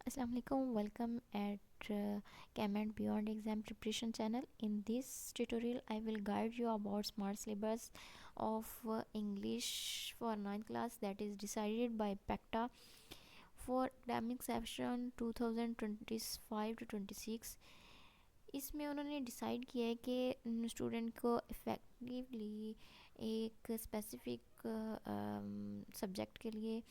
Assalamu alaikum. Welcome at Chem and Beyond Exam Preparation channel. In this tutorial, I will guide you about smart syllabus of English for 9th class that is decided by PECTA for academic session 2025 to 26. इसमें उन्होंने decide किया है कि student को effectively एक specific subject के लिए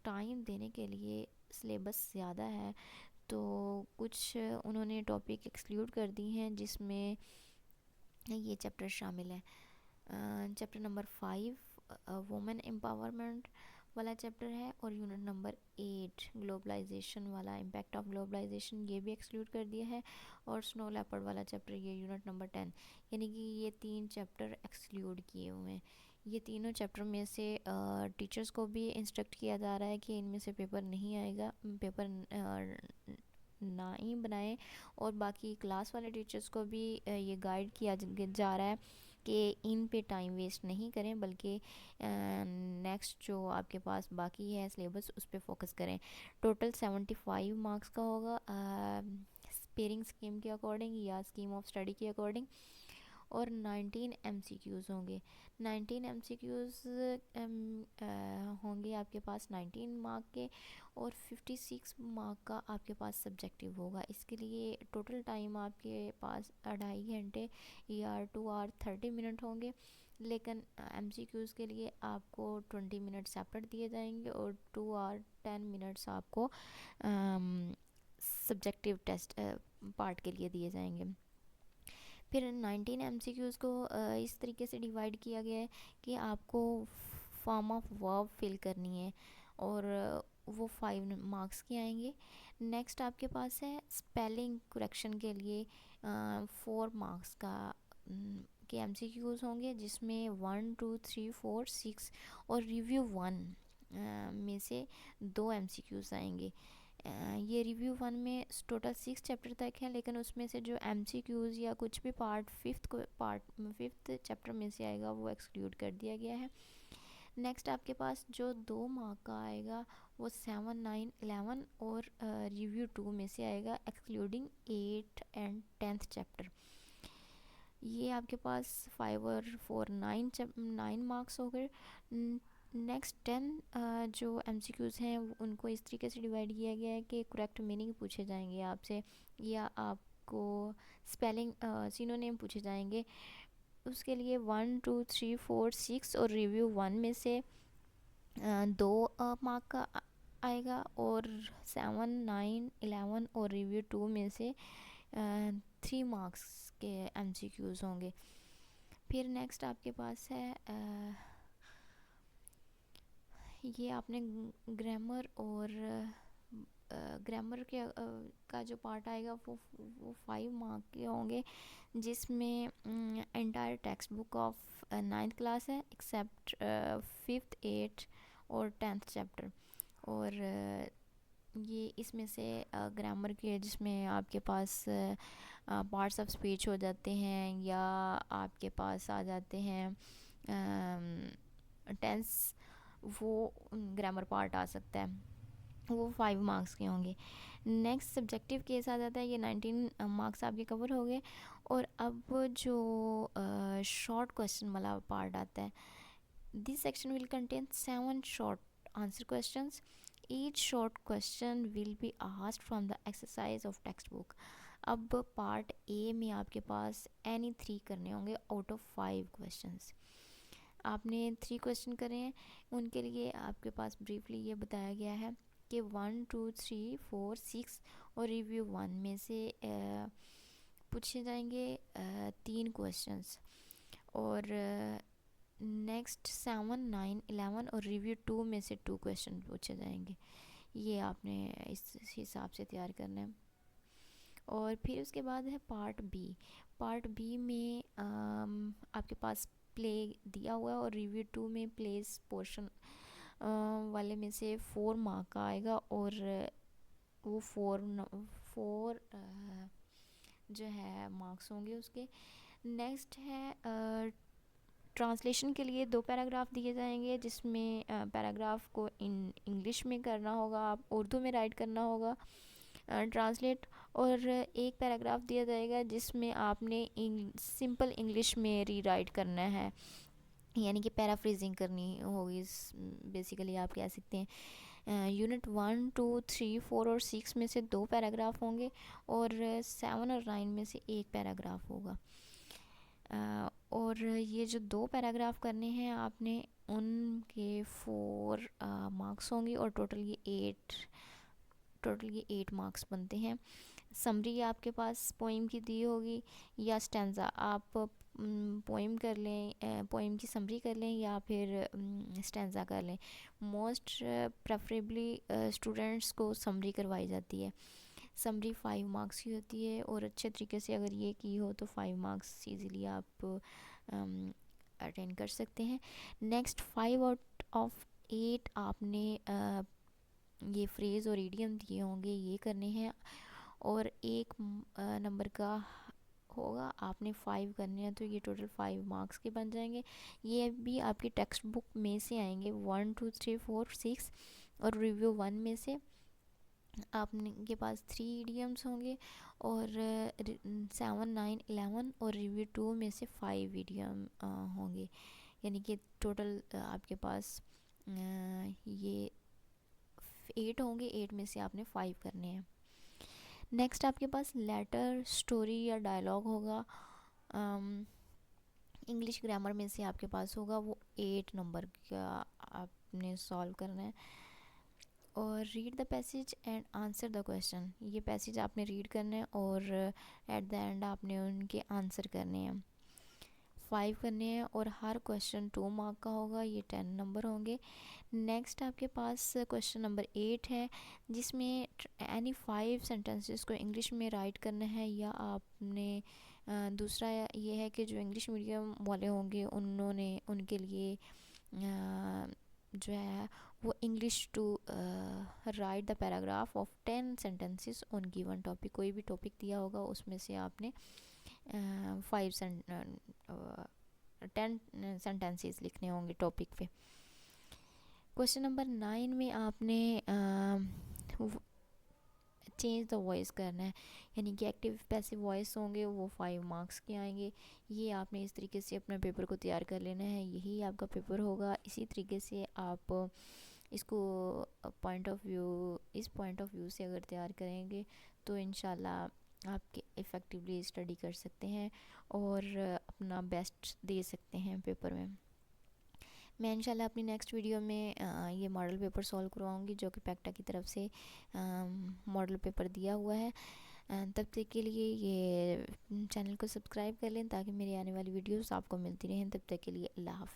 time देने के लिए सिलेबस ज़्यादा है, तो कुछ उन्होंने टॉपिक एक्सक्लूड कर दी हैं जिसमें ये चैप्टर शामिल है। चैप्टर नंबर 5 वुमेन एम्पावरमेंट वाला चैप्टर है, और यूनिट नंबर 8 ग्लोबलाइजेशन वाला इम्पैक्ट ऑफ ग्लोबलाइजेशन ये भी एक्सक्लूड कर दिया है, और स्नो लेपर्ड वाला चैप्टर ये यूनिट नंबर 10, यानी कि ये 3 चैप्टर एक्सक्लूड किए हुए हैं। ये तीनों चैप्टर में से टीचर्स को भी इंस्ट्रक्ट किया जा रहा है कि इनमें से पेपर नहीं आएगा, पेपर ना ही बनाएं, और बाकी क्लास वाले टीचर्स को भी ये गाइड किया जा रहा है कि इन पे टाइम वेस्ट नहीं करें, बल्कि नेक्स्ट जो आपके पास बाकी है सिलेबस उस पर फोकस करें। टोटल 75 मार्क्स का होगा पेयरिंग स्कीम के अकॉर्डिंग या स्कीम ऑफ स्टडी के अकॉर्डिंग, और 19 एमसीक्यूज़ होंगे। 19 एमसीक्यूज़ होंगे आपके पास 19 मार्क के, और 56 मार्क का आपके पास सब्जेक्टिव होगा। इसके लिए टोटल टाइम आपके पास 2.5 घंटे या 2 आवर 30 मिनट होंगे, लेकिन एमसीक्यूज़ के लिए आपको 20 मिनट सेपरेट दिए जाएंगे, और 2 आवर 10 मिनट्स आपको सब्जेक्टिव टेस्ट पार्ट के लिए दिए जाएंगे। फिर 19 एमसीक्यूज़ को इस तरीके से डिवाइड किया गया है कि आपको फॉर्म ऑफ वर्ब फिल करनी है, और वो 5 मार्क्स के आएंगे। नेक्स्ट आपके पास है स्पेलिंग करेक्शन के लिए 4 मार्क्स का के एमसीक्यूज़ होंगे, जिसमें 1 2 3 4 6 और रिव्यू 1 में से 2 एमसीक्यूज़ आएंगे। ये रिव्यू 1 में टोटल 6 चैप्टर तक है, लेकिन उसमें से जो एमसीक्यूज़ या कुछ भी पार्ट फिफ्थ चैप्टर में से आएगा वो एक्सक्लूड कर दिया गया है। नेक्स्ट आपके पास जो 2 मार्क का आएगा वो 7 9 11 और रिव्यू 2 में से आएगा, एक्सक्लूडिंग 8 एंड 10th चैप्टर। ये आपके पास 5 और 4 9 मार्क्स हो गए। नेक्स्ट 10 जो एमसीक्यूज़ हैं उनको इस तरीके से डिवाइड किया गया है कि करेक्ट मीनिंग पूछे जाएंगे आपसे, या आपको स्पेलिंग सिनोनिम पूछे जाएंगे। उसके लिए 1 2 3 4 6 और रिव्यू 1 में से 2 मार्क का आएगा, और 7 9 11 और रिव्यू 2 में से 3 मार्क्स के एमसीक्यूज़ होंगे। फिर नेक्स्ट आपके पास है ये आपने ग्रामर और ग्रामर के का जो पार्ट आएगा वो 5 मार्क के होंगे, जिसमें entire text book of 9th class है एक्सेप्ट 5th 8th और 10th चैप्टर। और ये इसमें से ग्रामर के जिसमें आपके पास पार्ट्स ऑफ स्पीच हो जाते हैं, या आपके पास आ जाते हैं टेंस, वो ग्रामर पार्ट आ सकता है, वो 5 मार्क्स के होंगे। नेक्स्ट सब्जेक्टिव केस आ जाता है, ये 19 मार्क्स आपके कवर हो गए। और अब जो शॉर्ट क्वेश्चन वाला पार्ट आता है, this section will contain 7 short answer questions. Each short question will be asked from the exercise of textbook. अब पार्ट ए में आपके पास एनी 3 करने होंगे आउट ऑफ 5 क्वेश्चंस। आपने 3 क्वेश्चन करे हैं, उनके लिए आपके पास ब्रीफली ये बताया गया है कि 1 2 3 4 6 और रिव्यू 1 में से पूछे जाएंगे 3 क्वेश्चंस, और नेक्स्ट 7 9 11 और रिव्यू 2 में से 2 क्वेश्चन पूछे जाएंगे। ये आपने इस हिसाब से तैयार करना है। और फिर उसके बाद है पार्ट बी। पार्ट बी में आपके पास प्ले दिया हुआ है, और रिव्यू 2 में प्लेस पोर्शन वाले में से 4 मार्क का आएगा, और वो 4 जो है मार्क्स होंगे उसके। नेक्स्ट है ट्रांसलेशन के लिए 2 पैराग्राफ दिए जाएंगे, जिसमें पैराग्राफ को इंग्लिश में करना होगा, आप उर्दू में राइट करना होगा ट्रांसलेट, और एक पैराग्राफ दिया जाएगा जिसमें आपने सिंपल इंग्लिश में रीराइट करना है, यानी कि पैराफ्रेजिंग करनी होगी बेसिकली आप कह सकते हैं। यूनिट 1, 2, 3, 4 और 6 में से 2 पैराग्राफ होंगे और 7 और 9 में से 1 पैराग्राफ होगा। और ये जो 2 पैराग्राफ करने हैं आपने, उनके 4 मार्क्स होंगे और टोटल ये 8 मार्क्स बनते हैं। समरी आपके पास पोइम की दी होगी या स्टैंजा, आप पोइम कर लें, पोइम की समरी कर लें या फिर स्टैंजा कर लें। मोस्ट प्रेफरेबली स्टूडेंट्स को समरी करवाई जाती है। समरी 5 मार्क्स की होती है और अच्छे तरीके से अगर ये की हो तो 5 मार्क्स ईज़िली आप अटेंड कर सकते हैं। नेक्स्ट 5 आउट ऑफ 8 आपने ये फ्रेज़ और इडियम दिए होंगे ये करने हैं, और 1 नंबर का होगा, आपने 5 करने हैं, तो ये टोटल 5 मार्क्स के बन जाएंगे। ये भी आपकी टेक्स्ट बुक में से आएंगे 1, 2, 3, 4, 6, और रिव्यू 1 में से आपने के पास 3 इडियम्स होंगे और 7, 9, 11, और रिव्यू 2 में से 5 इडियम होंगे, यानी कि टोटल आपके पास ये 8 होंगे। 8 में से आपने 5 करने हैं। नेक्स्ट आपके पास लेटर, स्टोरी या डायलॉग होगा, इंग्लिश ग्रामर में से आपके पास होगा, वो 8 नंबर का आपने सॉल्व करना है। और read the passage and answer the question, ये पैसेज आपने रीड करना है और एट द एंड आपने उनके आंसर करने हैं। 5 करने हैं और हर क्वेश्चन 2 मार्क का होगा, ये 10 नंबर होंगे। नेक्स्ट आपके पास क्वेश्चन नंबर 8 है, जिसमें एनी 5 सेंटेंसेस को इंग्लिश में राइट करना है, या आपने दूसरा ये है कि जो इंग्लिश मीडियम वाले होंगे उनके लिए जो है वो English to write the paragraph of 10 sentences on given topic, कोई भी टॉपिक दिया होगा उसमें से आपने 10 सेंटेंसेस लिखने होंगे टॉपिक पे। क्वेश्चन नंबर 9 में आपने चेंज द वॉइस करना है, यानी कि एक्टिव पैसिव वॉइस होंगे वो 5 मार्क्स के आएंगे। ये आपने इस तरीके से अपने पेपर को तैयार कर लेना है, यही आपका पेपर होगा। इसी तरीके से आप इसको इस पॉइंट ऑफ व्यू से अगर तैयार करेंगे तो इंशाल्लाह आप इफ़ेक्टिवली स्टडी कर सकते हैं और अपना बेस्ट दे सकते हैं पेपर में। मैं इंशाल्लाह अपनी नेक्स्ट वीडियो में ये मॉडल पेपर सॉल्व करवाऊँगी, जो कि पैक्टा की तरफ से मॉडल पेपर दिया हुआ है। तब तक के लिए ये चैनल को सब्सक्राइब कर लें ताकि मेरी आने वाली वीडियोस आपको मिलती रहें। तब तक के लिए अल्लाह हाफ़िज़।